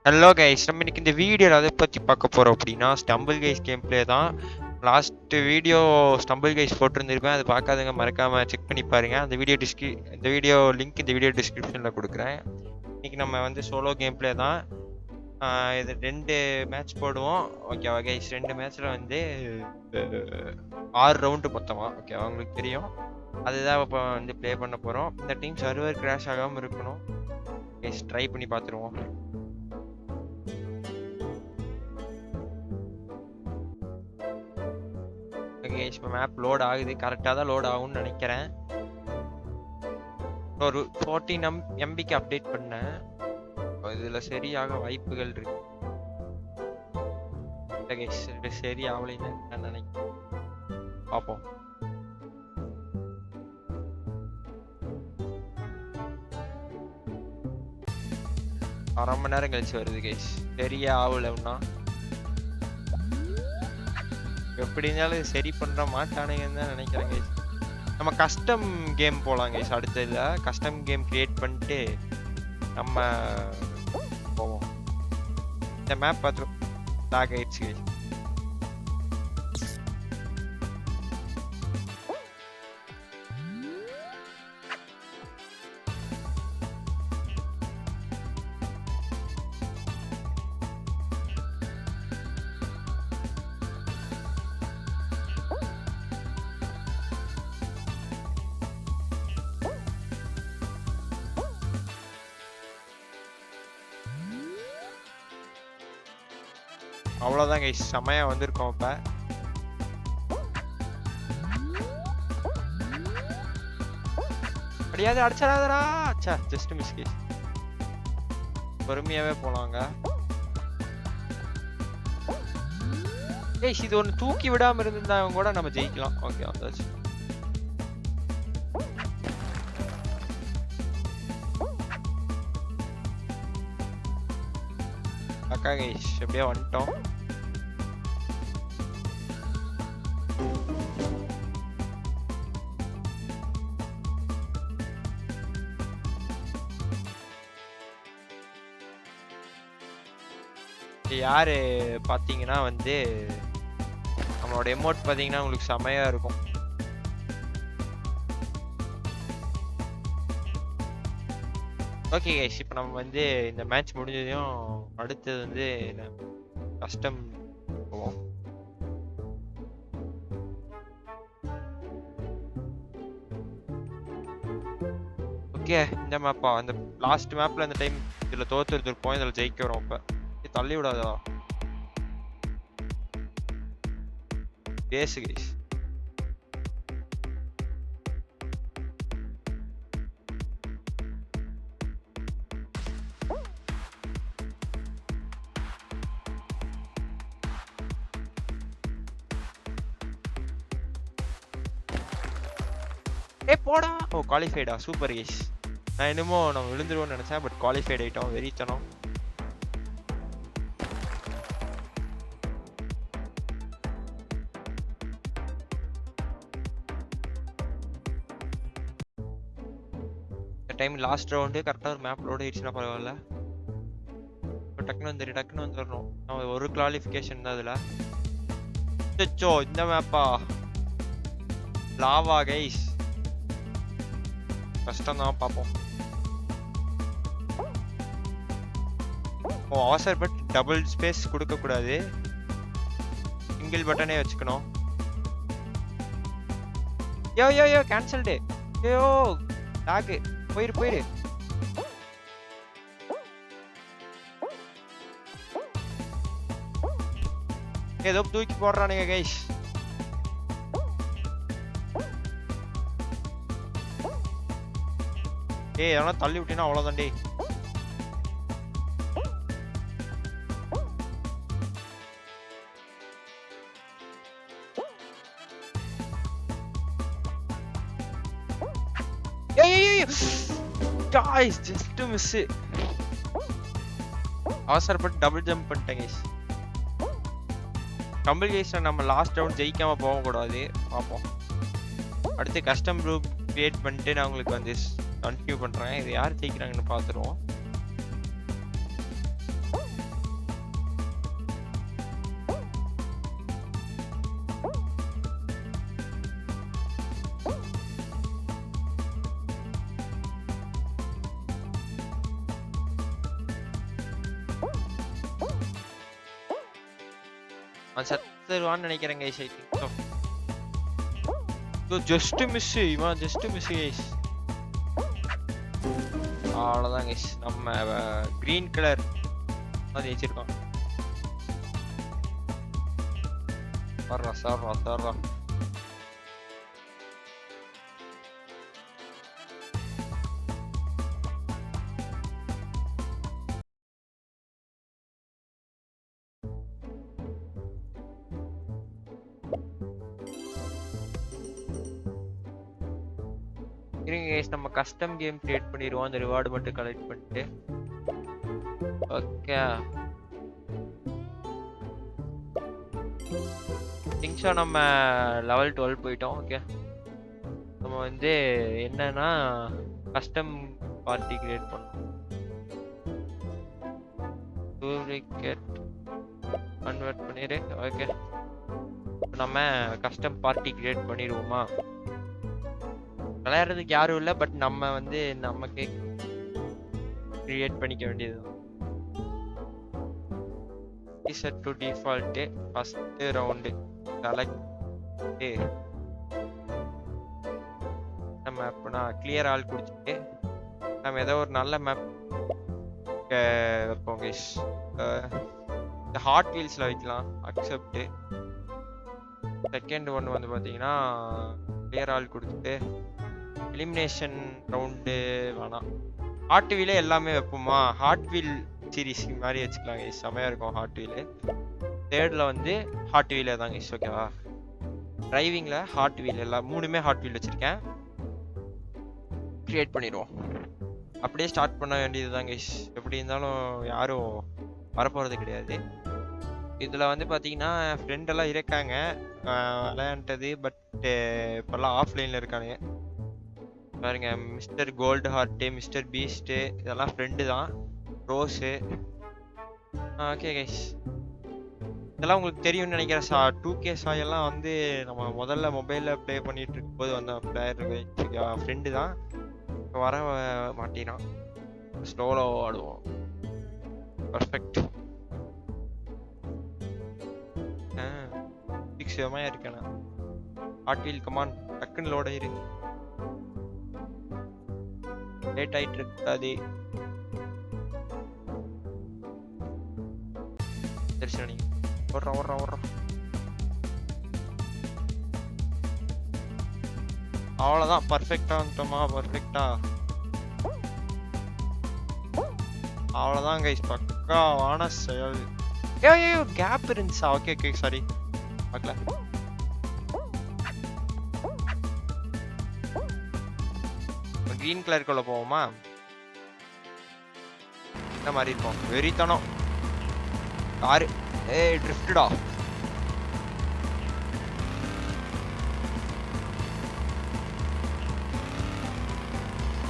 Hello guys, நம்ம இன்னைக்கு இந்த வீடியோவில் அதை பற்றி பார்க்க போகிறோம் அப்படின்னா ஸ்டம்பிள் கைஸ் கேம் பிளே தான். லாஸ்ட் வீடியோ ஸ்டம்பிள் கைஸ் போட்டிருந்திருப்பேன், அது பார்க்காதவங்க மறக்காமல் செக் பண்ணி பாருங்க. இந்த வீடியோ லிங்க் இந்த வீடியோ டிஸ்கிரிப்ஷனில் கொடுக்குறேன். இன்னைக்கு நம்ம வந்து சோலோ கேம் பிளே தான். இது 2 மேட்ச் போடுவோம். ஓகேவா கைஸ்? 2 மேட்ச்சில் வந்து 6 ரவுண்டு மொத்தமாக. ஓகேவா, உங்களுக்கு தெரியும். அதுதான் இப்போ வந்து ப்ளே பண்ண போகிறோம். இந்த டீம் சர்வர் கிராஷ் ஆகாமல் இருக்கணும் கைஸ். ட்ரை பண்ணி பார்த்துருவோம். இப்போ மேப் லோட் ஆகுது. கரெக்டாக தான் லோட் ஆகும்னு நினைக்கிறேன். ஒரு 14 MBக்கு அப்டேட் பண்ணேன். இதில் சரியாக வாய்ப்புகள் இருக்கு. சரி ஆகலைன்னு நான் நினைக்கிறேன். பார்ப்போம். அரை மணி நேரம் கழிச்சு வருது கைஸ். சரியே ஆகலைன்னா எப்படி இருந்தாலும் சரி பண்ணுற மாட்டானுங்கன்னு தான் நினைக்கிறேன் கைஸ். நம்ம கஸ்டம் கேம் போகலாம் கைஸ். அடுத்ததில் கஸ்டம் கேம் கிரியேட் பண்ணிட்டு நம்ம போவோம். இந்த மேப் பார்த்து லாக் ஆயிடுச்சு கைஸ். அவ்வளோதான் கைஸ், செமையாக வந்திருக்கோம். இப்போ அப்படியாவது அடிச்சிடாதடா. அச்சா, ஜஸ்ட் மிஸ் கைஸ். பொறுமையாகவே போகலாங்க கைஸ். இது ஒன்று தூக்கி விடாமல் இருந்திருந்தாங்க கூட நம்ம ஜெயிக்கலாம். ஓகே, வந்தாச்சு. அக்கா கைஸ், எப்படியே வந்துட்டோம். யாரு பார்த்தீங்கன்னா வந்து நம்மளோட எமோட் பார்த்தீங்கன்னா உங்களுக்கு செமையா இருக்கும். ஓகே கைஸ், இப்போ நம்ம வந்து இந்த மேட்ச் முடிஞ்சதையும் அடுத்தது வந்து கஸ்டம் போவோம். ஓகே, இந்த மேப்பா அந்த லாஸ்ட் மேப்ல இந்த டைம் இதில் தோத்துருப்போம். இதில் ஜெயிக்க வரோம். இப்போ தள்ளி விடாதா பேசு கைஸ். போடா. ஓ, குவாலிஃபைடா. Super guys. நான் என்னமோ நம்ம விழுந்துருவோம்னு நினைச்சேன், பட் குவாலிஃபைட் ஆயிட்டோம். வெறித்தனம். டைம் லாஸ்ட் ரவுண்டு கரெக்டாக ஒரு மேப் லோட் ஆயிடுச்சுன்னா பரவாயில்ல. இப்போ டக்குன்னு வந்துடணும். நம்ம ஒரு குவாலிஃபிகேஷன் தான் இதில். சச்சோ, இந்த மேப்பா லாவா கைஸ். கஷ்டம் தான், பார்ப்போம். ஓ, அவசரப்பட்டு டபுள் ஸ்பேஸ் கொடுக்கக்கூடாது, சிங்கிள் பட்டனே வச்சுக்கணும். யோ யோ யோ கேன்சல்டு. யோ லாகு. போயிரு. ஏதோ தூக்கி போடுறானுங்க கைஸ். எவனா தள்ளி விட்டீங்கன்னா அவ்வளோதான்டே. Guys, just to miss it. அவசரப்பட்டு டபுள் ஜம்ப் பண்ணிட்டேன் கைஸ். ஸ்டம்பிள் கைஸ்ல நம்ம லாஸ்ட் ரவுண்ட் ஜெயிக்காம போகக்கூடாது. பார்ப்போம். அடுத்து கஸ்டம் குரூப் கிரியேட் பண்ணிட்டு நான் உங்களுக்கு வந்து கண்டினியூ பண்ணுறேன். இது யார் ஜெயிக்கிறாங்கன்னு பார்த்துருவோம். அவன் செத்துருவான்னு நினைக்கிறேன் guys. I think so just miss, இவன் ஜஸ்ட் மிஸ் கைஸ். அவ்வளோதான் கைஸ், நம்ம கிரீன் கலர் தான் ஜெயிச்சிருக்கோம். வர்றா சார்ரா சார்ரா. இருங்க கைஸ், நம்ம கஸ்டம் கேம் கிரியேட் பண்ணிடுவோம் அந்த ரிவார்டு மட்டும் கலெக்ட் பண்ணிட்டு. ஓகே திங்ஸோ நம்ம லெவல் 12 போயிட்டோம். ஓகே நம்ம வந்து என்னன்னா கஸ்டம் பார்ட்டி கிரியேட் பண்ணோம். டூப்ளிகேட் கன்வெர்ட் பண்ணிடு. ஓகே நம்ம கஸ்டம் பார்ட்டி கிரியேட் பண்ணிடுவோமா? விளையாடுறதுக்கு யாரும் இல்லை, பட் நம்ம வந்து நமக்கு கிரியேட் பண்ணிக்க வேண்டியதுதான். Set to default first round select. நம்ம அப்போ கிளியர் ஆல் குடிச்சிட்டு நம்ம ஏதோ ஒரு நல்ல மேப் வைப்போம் கைஸ். இந்த ஹாட் வீல்ஸில் வைக்கலாம். அக்செப்ட். செகண்ட் ஒன்று வந்து பார்த்தீங்கன்னா கிளியர் ஆல் கொடுத்துட்டு எலிமினேஷன் ரவுண்டு வேணாம், ஹாட் வீலே எல்லாமே வைப்போமா? ஹாட் வீல் சீரீஸ் மாதிரி வச்சுக்கலாம் கைஸ், செமையாக இருக்கும் ஹாட் வீலு. தேர்டில் வந்து ஹாட் வீலே தான் கைஸ். ஓகேவா? டிரைவிங்கில் ஹாட் வீல் எல்லாம் மூணுமே ஹாட் வீல் வச்சுருக்கேன். க்ரியேட் பண்ணிடுவோம். அப்படியே ஸ்டார்ட் பண்ண வேண்டியது தான் கைஸ். எப்படி இருந்தாலும் யாரும் வரப்போகிறது கிடையாது. இதில் வந்து பார்த்தீங்கன்னா ஃப்ரெண்டெல்லாம் இருக்காங்க விளையாண்டது, பட் இப்போல்லாம் ஆஃப்லைனில் இருக்கானுங்க பாருங்க. Mister cold heart, mister beast இதெல்லாம் ஃப்ரெண்டு தான். ரோஸு. ஓகே கைஸ், இதெல்லாம் உங்களுக்கு தெரியும்னு நினைக்கிறேன். 2K சாயெல்லாம் வந்து நம்ம முதல்ல மொபைலில் ப்ளே பண்ணிட்டு இருக்கும்போது வந்த பிளேயர் ஃப்ரெண்டு தான். இப்போ வர மாட்டேறான். ஸ்லோவில் ஆடுவோம். பர்ஃபெக்ட். செமையாக இருக்கேண்ணா. ஹாட் வீல் கமான், டக்குன்னு லோட இரு. லேட் ஆயிட்டு இருக்காது. தரிசனி ஓடுறோம் ஓடுறோம் ஓடுறோம். அவ்வளோதான். பர்ஃபெக்டா வந்துட்டோமா? பர்ஃபெக்டா. அவ்வளோதான் கைஸ், பக்காவான செயல். ஏயோ கேப் இருந்துச்சா? ஓகே ஓகே சாரி பார்க்கல. கிரீன் கலருக்குள்ள போவோமா? என்ன மாதிரி இருக்கும்? வெறித்தனம் காரு. ஏய் ட்ரிஃப்டா.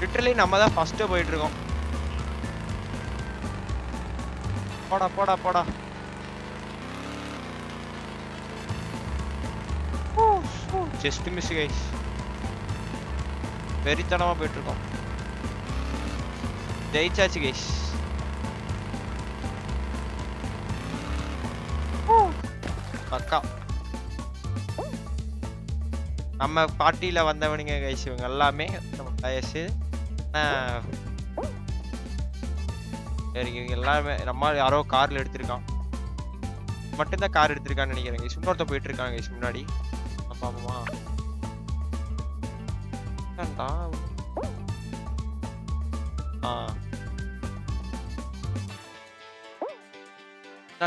லிட்டரலி நம்ம தான் ஃபர்ஸ்ட் போயிட்டு இருக்கோம். போடா போடா போடா. Just miss guys. வெறித்தனமா போயிட்டு இருக்கோம். ஜெயிச்சாச்சு கைஸ். பக்கா. நம்ம பார்ட்டியில வந்தவனுங்க கைஸ், இவங்க எல்லாமே நம்ம வயசு. சரி இவங்க எல்லாருமே நம்ம யாரோ கார்ல எடுத்திருக்கான். மட்டும்தான் கார் எடுத்திருக்கான்னு நினைக்கிறேன் கைஸ். இன்னொருத்த போயிட்டு இருக்காங்க கைஸ் முன்னாடி. பாப்போமா?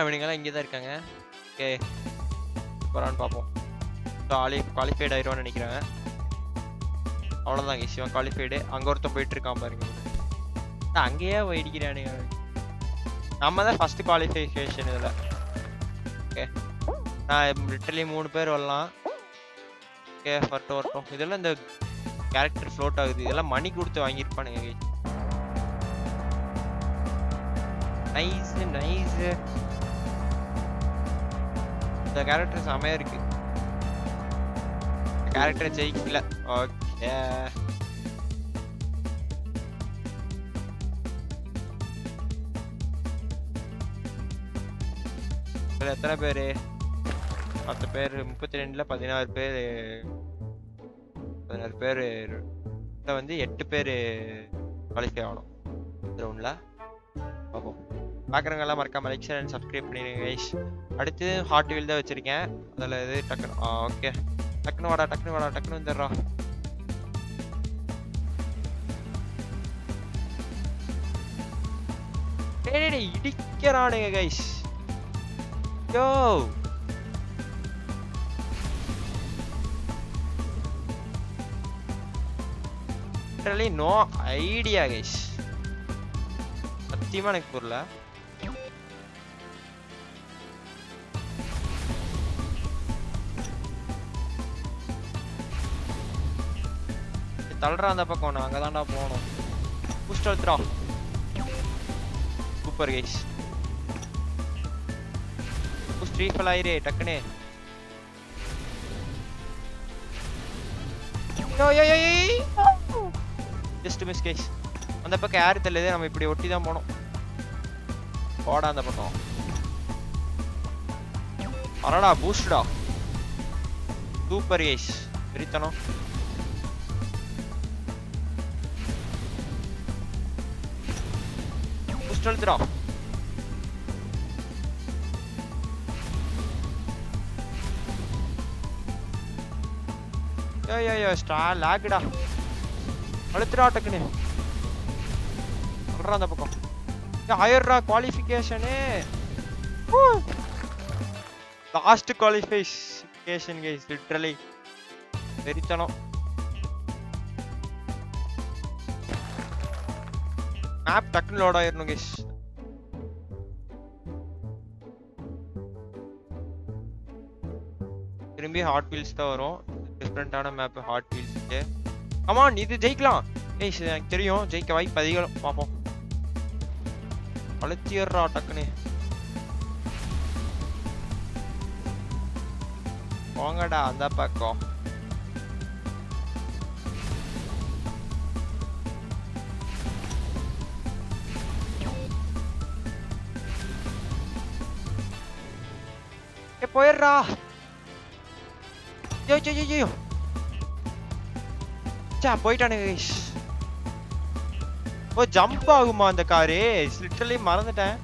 இவனுங்கெல்லாம் இங்கேதான் இருக்காங்க. ஓகே போறான்னு பார்ப்போம். குவாலிஃபைட் ஆயிடுவான்னு நினைக்கிறாங்க. அவ்வளோதான் கைஸ், இவன் குவாலிஃபைடு. அங்கே ஒருத்தன் போயிட்டு இருக்கான் பாருங்க. அங்கேயே போயிடிக்கிறானுங்க. நம்ம தான் ஃபர்ஸ்ட் குவாலிஃபிகேஷன் இதில். ஓகே நான் லிட்டரலி 3 பேர் வரலாம். ஓகே வரட்டும் வரட்டும். இதெல்லாம் இந்த கேரக்டர் ஃப்ளோட் ஆகுது. இதெல்லாம் மணி கொடுத்து வாங்கியிருப்பானுங்க கைஸ். Nice nice. இந்த கேரக்டர் செமையா இருக்கு. கேரக்டர் ஜெயிக்கல. ஓகே எத்தனை பேரு? மற்ற பேர் 32ல் 16 பேர் 16 பேர் வந்து 8 பேர் குவாலிஃபை ஆகணும் ரவுண்டில். பார்ப்போம். பார்க்குறவங்க எல்லாம் மறக்காம லைக் ஷேர் அண்ட் சப்ஸ்கிரைப் பண்ணிடுங்க கைஸ். அடுத்து ஹார்ட் வீல் தான் வச்சுருக்கேன். அதில் இது டக்குன்னு ஓகே டக்குன்னு வாடா டக்குன்னு வந்துடுறா. இடிக்கிறானுங்க guys. Yo no idea guys, சத்தியமா எனக்கு புரியல. தள்ளுறா அந்த பக்கம், நான் அங்கதான்டா போகணும். புஷ்ட் அழுத்துறா. Super guys. புஷ்ட் ரீஃபல் ஆயிரே டக்குனே. Just miss guys. அந்த பக்கம் யாரு தெரியல, நம்ம இப்படி ஒட்டி தான் போனோம். போடா அந்த பக்கம். அரடா பூஸ்டா. சூப்பர் கைஸ், வெறித்தனம். பூஸ்ட் அழுத்துறா. ஐயோ ஸ்டார் லாக்டா. அழுத்துறா டக்குனு. சொல்றா அந்த பக்கம். Aayira qualification. Last qualification guys, literally வெறித்தனம். மேப் டக்குனு லோட் ஆயிரணும் கைஸ். திரும்பி ஹாட் வீல்ஸ் தான் வரும். டிஃப்ரெண்டான மேப் ஹாட் வீல்ஸ்க்கு. கமான், இது ஜெயிக்கலாம் கைஸ், எனக்கு தெரியும் ஜெயிக்க வாய்ப்பு அதிகம். பார்ப்போம். அழுத்திடுறா டக்குனு. போங்கடா அந்த பக்கம். போயிடுறா. போயிட்டானுங்க கைஸ். ஓ ஜம்ப் ஆகுமா அந்த காரு? லிட்டரலி மறந்துட்டேன்.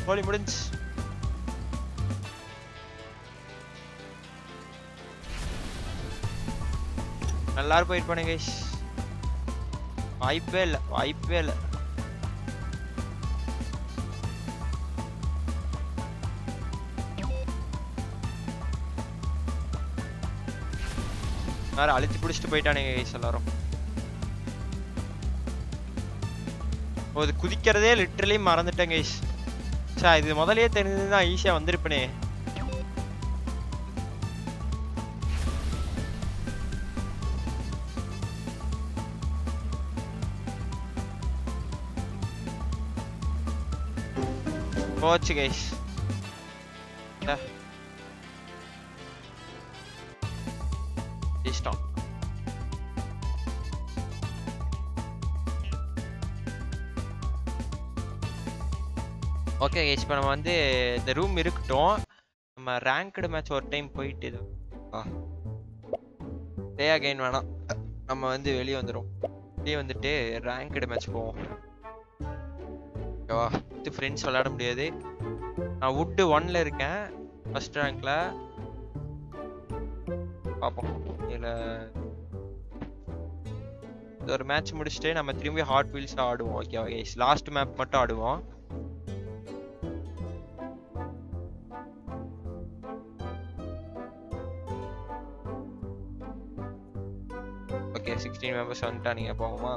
கோலி முடிஞ்சு. எல்லாரும் போயிருப்பானுங்க கைஸ். வாய்ப்பே இல்லை. அழுத்தி பிடிச்சிட்டு போயிட்டானுங்க கைஸ் எல்லாரும். அது குதிக்கிறதே லிட்டரலி மறந்துட்டேன் கைஸ். இது முதலையே தெரிஞ்சதுதான் ஈஸியா வந்திருப்பனே. போச்சு கைஸ். இஷ்டம். ஓகே கைஸ், இப்போ நம்ம வந்து இந்த ரூம் இருக்கட்டும். நம்ம ரேங்க்டு மேட்ச் ஒரு டைம் போயிட்டு டே அகைன் வேணாம், நம்ம வந்து வெளியே வந்துட்டு ரேங்க்டு மேட்ச் போவோம். ஓகேவா? இது ஃப்ரெண்ட்ஸ் விளையாட முடியாது. நான் வுட் 1ல இருக்கேன், ஃபர்ஸ்ட் ரேங்க்ல. பார்ப்போம். இதில் ஒரு மேட்ச் முடிச்சுட்டு நம்ம திரும்பி ஹாட் வீல்ஸ் ஆடுவோம். ஓகேவா கைஸ்? லாஸ்ட் மேப் மட்டும் ஆடுவோம். ஓகே 16 மெம்பர்ஸ் வந்துட்டா, நீங்க போகுமா?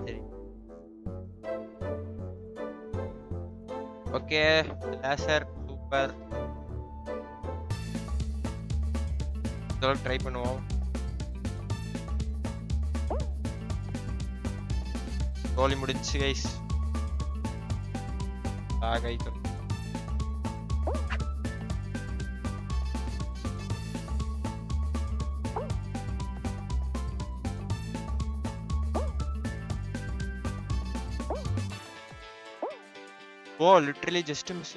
சரி ஓகே. Laser super. ட்ரை பண்ணுவோம். கோலி முடிஞ்சு கைஸ். ஓ literally just miss.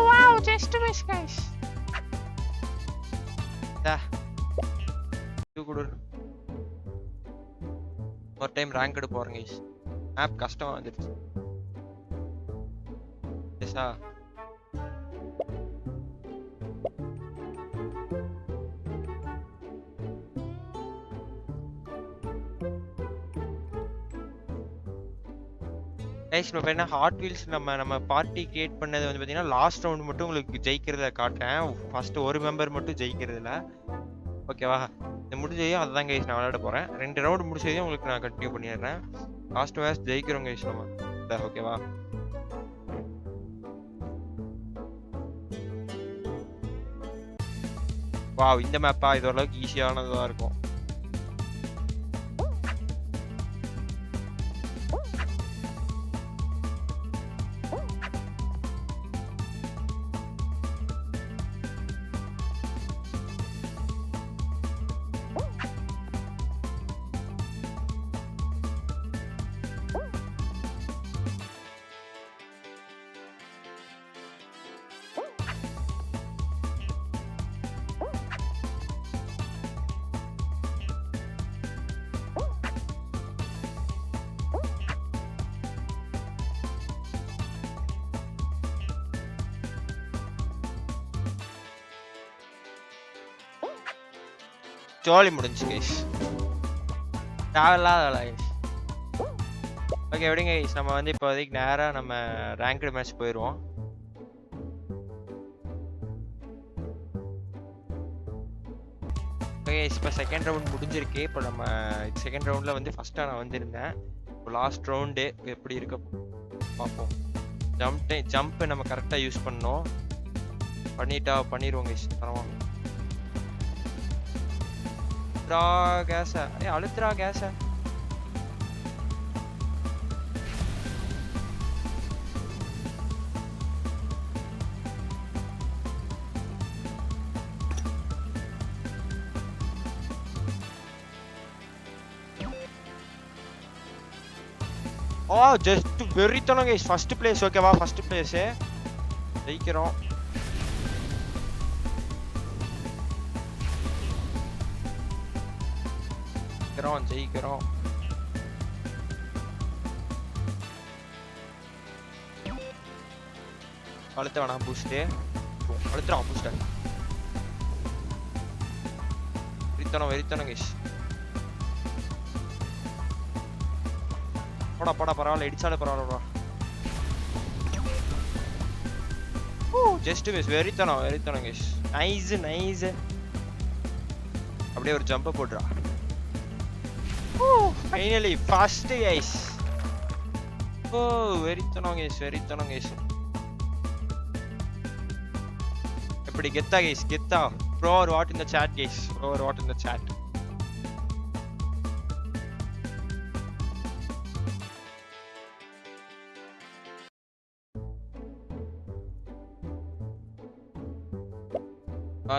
Wow, just miss guys. ஒரு டைம் ரேங்க் எடுத்து போறேன் கைஸ். மேப் கஷ்டமா வந்துருச்சு. எஸா கைஸ் இப்போ என்ன ஹாட் வீல்ஸ் நம்ம பார்ட்டி கிரியேட் பண்ணது வந்து பார்த்தீங்கன்னா லாஸ்ட் ரவுண்ட் மட்டும் உங்களுக்கு ஜெயிக்கிறத காட்டுறேன். ஃபர்ஸ்ட் ஒரு மெம்பர் மட்டும் ஜெயிக்கிறதுல. ஓகேவா? இது முடிஞ்சதையும் அதுதான் கைஸ் நான் விளையாட போறேன். 2 ரவுண்ட் முடிச்சதையும் உங்களுக்கு நான் கண்டினியூ பண்ணிடுறேன். லாஸ்ட் மேட்ச் ஜெயிக்கிறோம் கைஸ் நம்ம. ஓகேவா? வாவ், இந்த மேப்பா இது ஓரளவுக்கு ஈஸியானதா இருக்கும். ஜாலி முடிஞ்சு கைஸ். தேவையில்லாத கைஸ். ஓகே விடுங்க கைஸ், நம்ம வந்து இப்போதைக்கு நேராக நம்ம ரேங்க்டு மேட்ச் போயிடுவோம். ஓகே இப்போ செகண்ட் ரவுண்ட் முடிஞ்சிருக்கு. இப்போ நம்ம செகண்ட் ரவுண்டில் வந்து ஃபஸ்ட்டாக நான் வந்திருந்தேன். இப்போ லாஸ்ட் ரவுண்டு எப்படி இருக்க பார்ப்போம். ஜம்ப்பு நம்ம கரெக்டாக யூஸ் பண்ணோம். பண்ணிடுவோம் கைஸ். தரவா கேஸ அழுத்துறா கேஸ. ஓ ஜஸ்ட் வெறித்தனம் கைஸ். First place. ஓகேவா? ஃபர்ஸ்ட் பிளேஸ் ஜெயிக்கிறோம். ஜெயிக்கிறோம். அழுத்த வேணாம் பூஸ்ட். அழுத்துறான் பூஸ்ட். வெறித்தனம் கைஸ். போடா பரவாயில்ல, இடிச்சாலே பரவாயில்லடா. Just miss. வெறித்தனம் கைஸ். நைஸ். அப்படியே ஒரு ஜம்ப் போடுறா. Finally first guys. வெறித்தனம் guys. எப்படி கெத்தா guys? கெத்தா. Pro or what in the chat guys? Pro or what in the chat?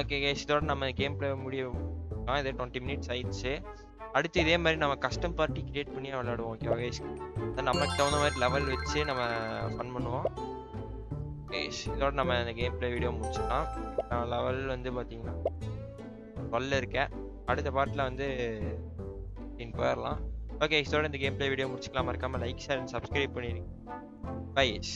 Okay guys, இதோட நம்ம கேம் பிளே முடியும். இது 20 minutes ஆயிடுச்சு. அடுத்து இதே மாதிரி நம்ம கஸ்டம் பார்ட்டி கிரியேட் பண்ணி விளையாடுவோம். ஓகேவா கைஸ்? நமக்கு தகுந்த மாதிரி லெவல் வச்சு நம்ம ஃபன் பண்ணுவோம் கைஸ். இதோட நம்ம இந்த கேம் பிளே வீடியோ முடிச்சிடலாம். நான் லெவல் வந்து பார்த்தீங்கன்னா 12 இருக்கேன். அடுத்த பார்ட்டில் வந்து போயிடலாம். ஓகே, இதோட இந்த கேம் பிளே வீடியோ முடிச்சுக்கலாம். மறக்காமல் லைக், ஷேர் அண்ட் சப்ஸ்கிரைப் பண்ணிடுங்க. Bye guys.